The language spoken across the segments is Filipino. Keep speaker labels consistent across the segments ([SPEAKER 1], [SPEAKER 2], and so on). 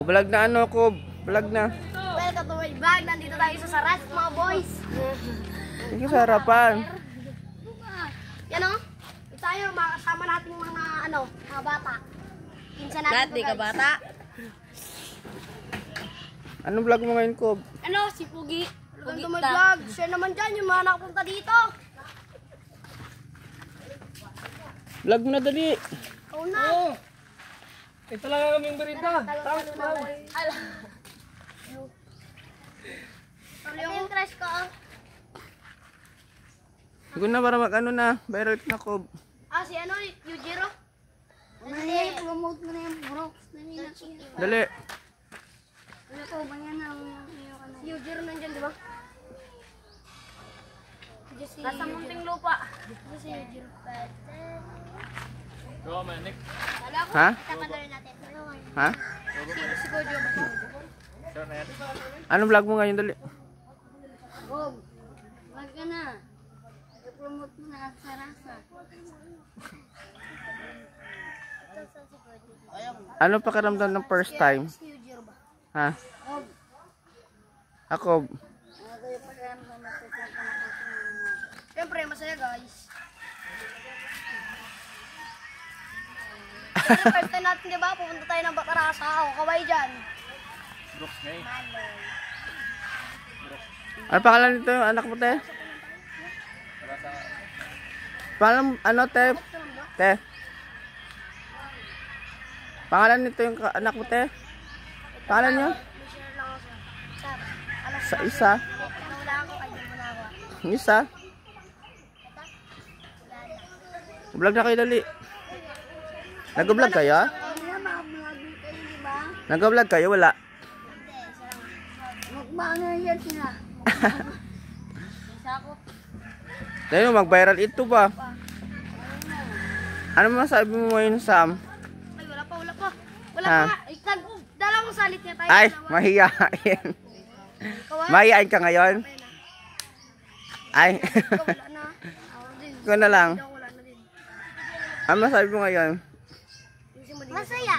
[SPEAKER 1] Vlog na ano ko, vlog na.
[SPEAKER 2] Welcome to my vlog. Nandito tayo sa Saras, mga boys.
[SPEAKER 1] Sige sa harapan.
[SPEAKER 2] Yan o. Tayo, makasama natin mga bata. Pinsan natin.
[SPEAKER 3] Dati ka bata?
[SPEAKER 1] Anong vlog mo ngayon ko?
[SPEAKER 2] Si Pugi. Welcome to my vlog. Share naman dyan yung mga nakapunta dito.
[SPEAKER 1] Vlog mo na dali.
[SPEAKER 2] Oo na.
[SPEAKER 4] Ito lang ang aming berita.
[SPEAKER 2] Tapos na. Ito yung crush ko.
[SPEAKER 1] Siguro na para mag-ano na, viral na ko.
[SPEAKER 2] Si Yujiro. Dali, promote mo na yung Brooks.
[SPEAKER 1] Dali.
[SPEAKER 2] Ano ko ba yan ang si Yujiro nandyan, di ba? Nasa munting lupa. Si Yujiro.
[SPEAKER 4] Go, Manik.
[SPEAKER 1] Ha?
[SPEAKER 2] Tapandarin natin.
[SPEAKER 1] Ha?
[SPEAKER 2] Si Gojo.
[SPEAKER 4] Sure na yan.
[SPEAKER 1] Anong vlog mo ngayon dali?
[SPEAKER 2] Bob, wag ka na. I-promote mo na sa Rasa.
[SPEAKER 1] Ano pakiramdam ng first time?
[SPEAKER 2] Si Yujiro ba?
[SPEAKER 1] Ha?
[SPEAKER 2] Bob.
[SPEAKER 1] Ako,
[SPEAKER 2] Ano yung pagkaramdam na Siyempre, masaya guys. First time natin, di ba? Pupunta tayo ng Batarasa. Kaway dyan.
[SPEAKER 4] Brooks na eh.
[SPEAKER 1] ano pangalan nito yung anak mo, te? Pangalan, ano, te? Te? Pangalan nito yung anak mo, te? Pangalan niyo?
[SPEAKER 2] Share lang ako siya.
[SPEAKER 1] Sa isa?
[SPEAKER 2] Nawala ako, kanya mo na ako.
[SPEAKER 1] Yung isa? Vlog na kayo dali. Nag-vlog kayo? Nag-vlog kayo? Wala.
[SPEAKER 2] Mukbang na yan sila.
[SPEAKER 1] Dahil mag-viral ito ba? Ano masabi mo ngayon, Sam?
[SPEAKER 2] Ay, wala pa. Wala
[SPEAKER 1] Ha?
[SPEAKER 2] pa nga. Dalawang salit niya tayo.
[SPEAKER 1] Ay, mahiyain. Mahiyain ka ngayon? Ay.
[SPEAKER 2] Wala na. Ako din.
[SPEAKER 1] Ikaw na lang.
[SPEAKER 2] Wala na din.
[SPEAKER 1] Ano masabi mo ngayon?
[SPEAKER 2] Masaya.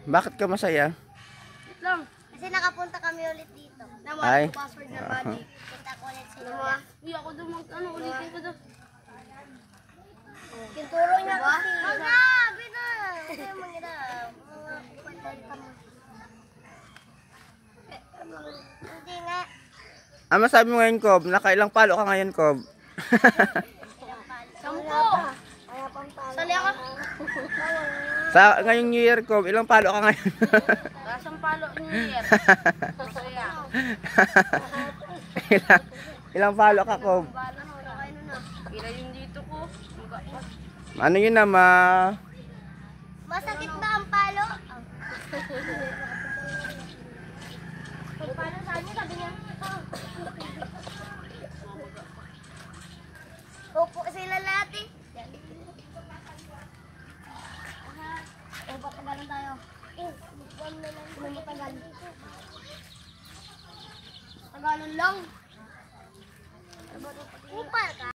[SPEAKER 1] Bakit ka masaya?
[SPEAKER 2] Wait lang. Kasi nakapunta kami ulit dito.
[SPEAKER 1] Ay.
[SPEAKER 2] Nawala ko password na magic. Punta ko ulit sila. Uy, ako doon ulitin ko doon. Kinturo niya kasi. Wag na! Bina! Kasi mga Hindi nga.
[SPEAKER 1] Ano masabi mo ngayon, Kob? Nakailang palo ka ngayon, Kob?
[SPEAKER 2] Sampo! Sali ako.
[SPEAKER 1] Sa ngayong New Year, Kob, ilang palo ka ngayon?
[SPEAKER 2] Kasang palo New Year. Masaya.
[SPEAKER 1] ilang palo ka, Kob?
[SPEAKER 2] Kira yung dito ko.
[SPEAKER 1] Ano yun na,
[SPEAKER 2] Masakit ba ang palo? Pagpalo sa akin, sabi niya. Opo sila lahat eh. O, patagalan tayo. Matagal. Tagalan lang. Upal ka.